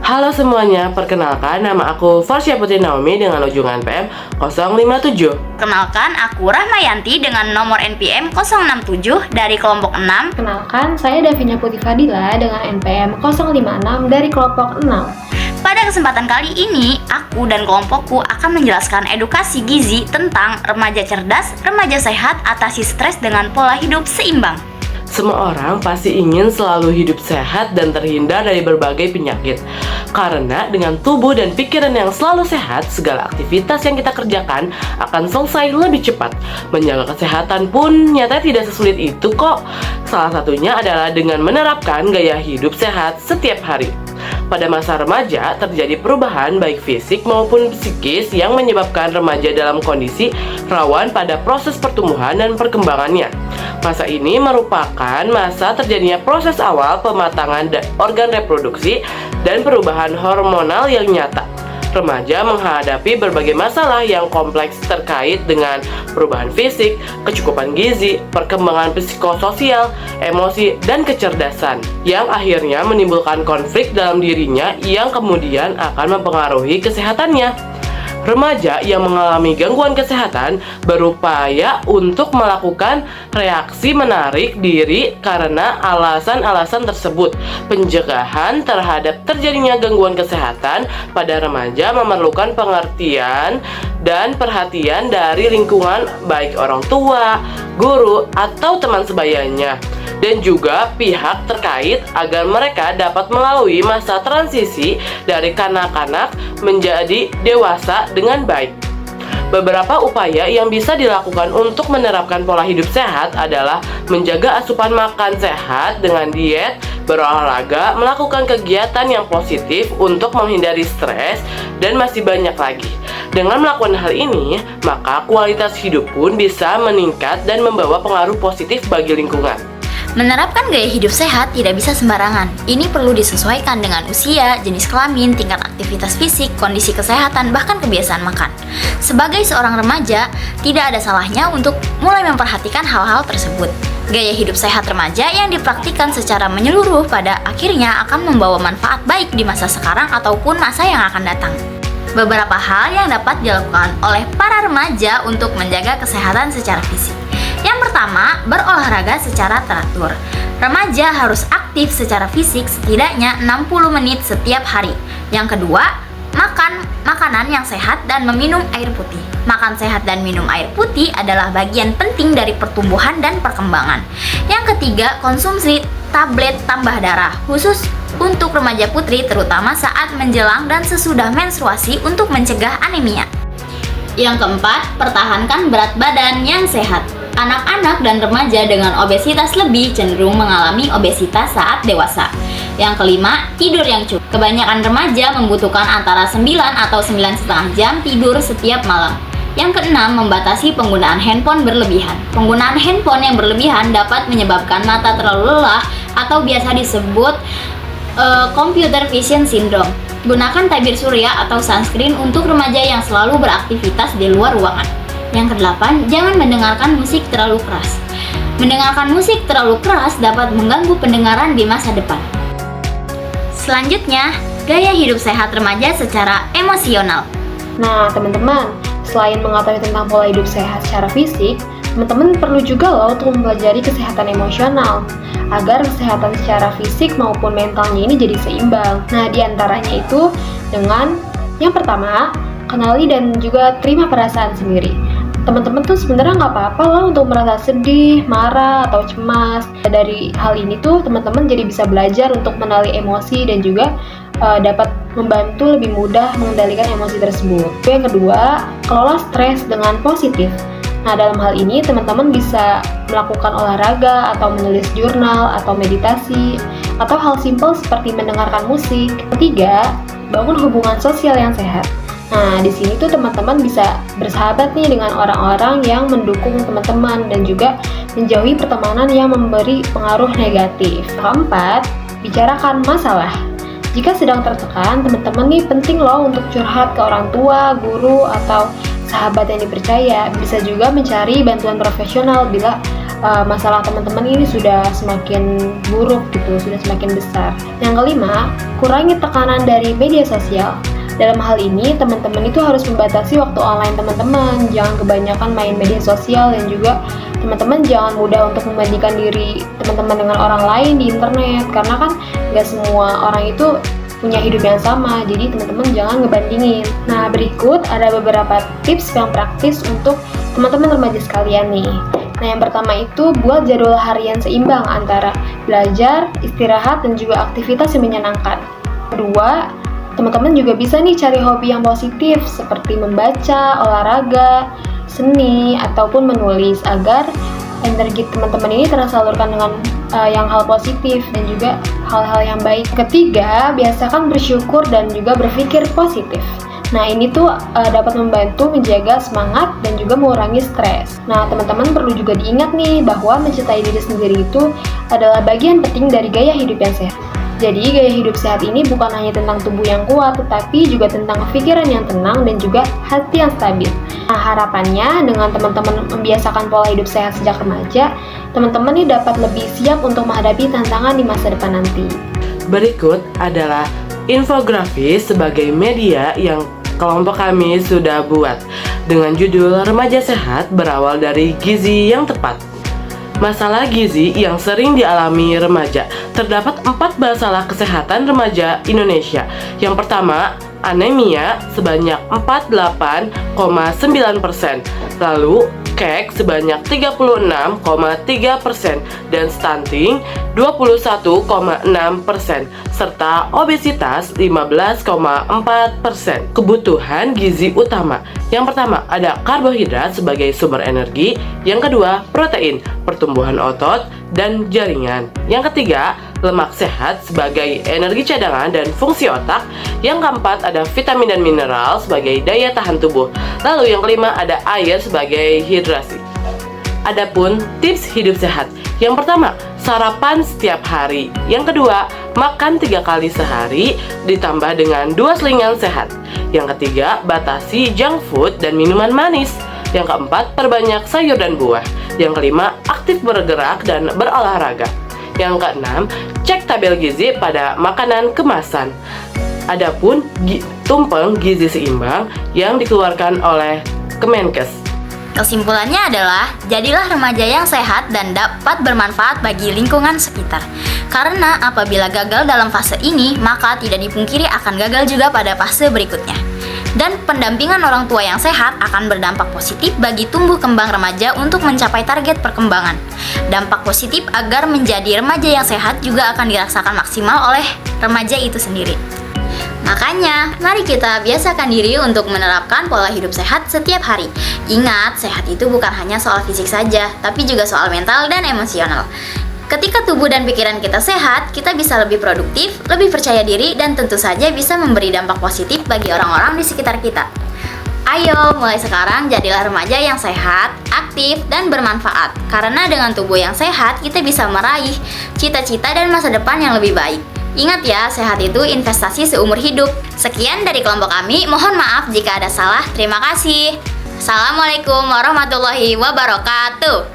Halo semuanya, perkenalkan nama aku Farsya Putri Naomi dengan ujungan PM 057. Kenalkan, aku Rahmayanti dengan nomor NPM 067 dari kelompok 6. Kenalkan, saya Davinia Putri Fadila dengan NPM 056 dari kelompok 6. Pada kesempatan kali ini, aku dan kelompokku akan menjelaskan edukasi gizi tentang remaja cerdas, remaja sehat, atasi stres dengan pola hidup seimbang. Semua orang pasti ingin selalu hidup sehat dan terhindar dari berbagai penyakit. Karena dengan tubuh dan pikiran yang selalu sehat, segala aktivitas yang kita kerjakan akan selesai lebih cepat. Menjaga kesehatan pun nyatanya tidak sesulit itu kok. Salah satunya adalah dengan menerapkan gaya hidup sehat setiap hari. Pada masa remaja, terjadi perubahan baik fisik maupun psikis yang menyebabkan remaja dalam kondisi rawan pada proses pertumbuhan dan perkembangannya. Masa ini merupakan masa terjadinya proses awal pematangan organ reproduksi dan perubahan hormonal yang nyata. Remaja menghadapi berbagai masalah yang kompleks terkait dengan perubahan fisik, kecukupan gizi, perkembangan psikososial, emosi, dan kecerdasan yang akhirnya menimbulkan konflik dalam dirinya yang kemudian akan mempengaruhi kesehatannya. Remaja yang mengalami gangguan kesehatan berupaya untuk melakukan reaksi menarik diri karena alasan-alasan tersebut. Pencegahan terhadap terjadinya gangguan kesehatan pada remaja memerlukan pengertian dan perhatian dari lingkungan baik orang tua, guru, atau teman sebayanya, dan juga pihak terkait agar mereka dapat melalui masa transisi dari kanak-kanak menjadi dewasa dengan baik. Beberapa upaya yang bisa dilakukan untuk menerapkan pola hidup sehat adalah menjaga asupan makan sehat dengan diet, berolahraga, melakukan kegiatan yang positif untuk menghindari stres, dan masih banyak lagi. Dengan melakukan hal ini, maka kualitas hidup pun bisa meningkat dan membawa pengaruh positif bagi lingkungan. Menerapkan gaya hidup sehat tidak bisa sembarangan. Ini perlu disesuaikan dengan usia, jenis kelamin, tingkat aktivitas fisik, kondisi kesehatan, bahkan kebiasaan makan. Sebagai seorang remaja, tidak ada salahnya untuk mulai memperhatikan hal-hal tersebut. Gaya hidup sehat remaja yang dipraktikkan secara menyeluruh pada akhirnya akan membawa manfaat baik di masa sekarang ataupun masa yang akan datang. Beberapa hal yang dapat dilakukan oleh para remaja untuk menjaga kesehatan secara fisik. Yang pertama, berolahraga secara teratur. Remaja harus aktif secara fisik setidaknya 60 menit setiap hari. Yang kedua, makan makanan yang sehat dan meminum air putih. Makan sehat dan minum air putih adalah bagian penting dari pertumbuhan dan perkembangan. Yang ketiga, konsumsi tablet tambah darah, khusus untuk remaja putri terutama saat menjelang dan sesudah menstruasi untuk mencegah anemia. Yang keempat, pertahankan berat badan yang sehat. Anak-anak dan remaja dengan obesitas lebih cenderung mengalami obesitas saat dewasa. Yang kelima, tidur yang cukup. Kebanyakan remaja membutuhkan antara 9 atau 9,5 jam tidur setiap malam. Yang keenam, membatasi penggunaan handphone berlebihan. Penggunaan handphone yang berlebihan dapat menyebabkan mata terlalu lelah atau biasa disebut computer vision syndrome. Gunakan tabir surya atau sunscreen untuk remaja yang selalu beraktivitas di luar ruangan. Yang kedelapan, jangan mendengarkan musik terlalu keras. Mendengarkan musik terlalu keras dapat mengganggu pendengaran di masa depan. Selanjutnya, gaya hidup sehat remaja secara emosional. Nah, teman-teman, selain mengetahui tentang pola hidup sehat secara fisik, teman-teman perlu juga loh untuk mempelajari kesehatan emosional agar kesehatan secara fisik maupun mentalnya ini jadi seimbang. Nah, diantaranya itu dengan yang pertama, kenali dan juga terima perasaan sendiri. Teman-teman tuh sebenarnya nggak apa-apa lah untuk merasa sedih, marah, atau cemas. Dari hal ini tuh teman-teman jadi bisa belajar untuk mengenali emosi dan juga dapat membantu lebih mudah mengendalikan emosi tersebut. Yang kedua, kelola stres dengan positif. Nah, dalam hal ini teman-teman bisa melakukan olahraga atau menulis jurnal atau meditasi atau hal simpel seperti mendengarkan musik. Ketiga, bangun hubungan sosial yang sehat. Nah, di sini tuh teman-teman bisa bersahabat nih dengan orang-orang yang mendukung teman-teman dan juga menjauhi pertemanan yang memberi pengaruh negatif. Keempat, bicarakan masalah. Jika sedang tertekan, teman-teman nih penting loh untuk curhat ke orang tua, guru, atau sahabat yang dipercaya. Bisa juga mencari bantuan profesional bila masalah teman-teman ini sudah semakin buruk gitu, sudah semakin besar. Yang kelima, kurangi tekanan dari media sosial. Dalam hal ini, teman-teman itu harus membatasi waktu online teman-teman. Jangan kebanyakan main media sosial, dan juga teman-teman jangan mudah untuk membandingkan diri teman-teman dengan orang lain di internet. Karena kan gak semua orang itu punya hidup yang sama, jadi teman-teman jangan ngebandingin. Nah, berikut ada beberapa tips yang praktis untuk teman-teman remaja sekalian nih. Nah, yang pertama itu buat jadwal harian seimbang antara belajar, istirahat, dan juga aktivitas yang menyenangkan. Kedua, teman-teman juga bisa nih cari hobi yang positif seperti membaca, olahraga, seni, ataupun menulis agar energi teman-teman ini tersalurkan dengan yang hal positif dan juga hal-hal yang baik. Ketiga, biasakan bersyukur dan juga berpikir positif. Nah, ini tuh dapat membantu menjaga semangat dan juga mengurangi stres. Nah, teman-teman perlu juga diingat nih bahwa mencintai diri sendiri itu adalah bagian penting dari gaya hidup yang sehat. Jadi, gaya hidup sehat ini bukan hanya tentang tubuh yang kuat, tetapi juga tentang pikiran yang tenang dan juga hati yang stabil. Nah, harapannya dengan teman-teman membiasakan pola hidup sehat sejak remaja, teman-teman ini dapat lebih siap untuk menghadapi tantangan di masa depan nanti. Berikut adalah infografis sebagai media yang kelompok kami sudah buat dengan judul Remaja Sehat berawal dari gizi yang tepat. Masalah gizi yang sering dialami remaja. Terdapat 4 masalah kesehatan remaja Indonesia. Yang pertama, anemia sebanyak 48,9%. Lalu, kek sebanyak 36,3% dan stunting 21,6% serta obesitas 15,4%. Kebutuhan gizi utama. Yang pertama, ada karbohidrat sebagai sumber energi. Yang kedua, protein, pertumbuhan otot dan jaringan. Yang ketiga, lemak sehat sebagai energi cadangan dan fungsi otak. Yang keempat, ada vitamin dan mineral sebagai daya tahan tubuh. Lalu yang kelima, ada air sebagai hidrasi. Adapun tips hidup sehat. Yang pertama, sarapan setiap hari. Yang kedua, makan 3 kali sehari ditambah dengan 2 selingan sehat. Yang ketiga, batasi junk food dan minuman manis. Yang keempat, perbanyak sayur dan buah. Yang kelima, aktif bergerak dan berolahraga. Yang keenam, cek tabel gizi pada makanan kemasan. Adapun tumpeng gizi seimbang yang dikeluarkan oleh Kemenkes. Kesimpulannya adalah, jadilah remaja yang sehat dan dapat bermanfaat bagi lingkungan sekitar. Karena apabila gagal dalam fase ini, maka tidak dipungkiri akan gagal juga pada fase berikutnya. Dan pendampingan orang tua yang sehat akan berdampak positif bagi tumbuh kembang remaja untuk mencapai target perkembangan. Dampak positif agar menjadi remaja yang sehat juga akan dirasakan maksimal oleh remaja itu sendiri. Makanya, mari kita biasakan diri untuk menerapkan pola hidup sehat setiap hari. Ingat, sehat itu bukan hanya soal fisik saja, tapi juga soal mental dan emosional. Ketika tubuh dan pikiran kita sehat, kita bisa lebih produktif, lebih percaya diri, dan tentu saja bisa memberi dampak positif bagi orang-orang di sekitar kita. Ayo, mulai sekarang jadilah remaja yang sehat, aktif, dan bermanfaat. Karena dengan tubuh yang sehat, kita bisa meraih cita-cita dan masa depan yang lebih baik. Ingat ya, sehat itu investasi seumur hidup. Sekian dari kelompok kami, mohon maaf jika ada salah. Terima kasih. Assalamualaikum warahmatullahi wabarakatuh.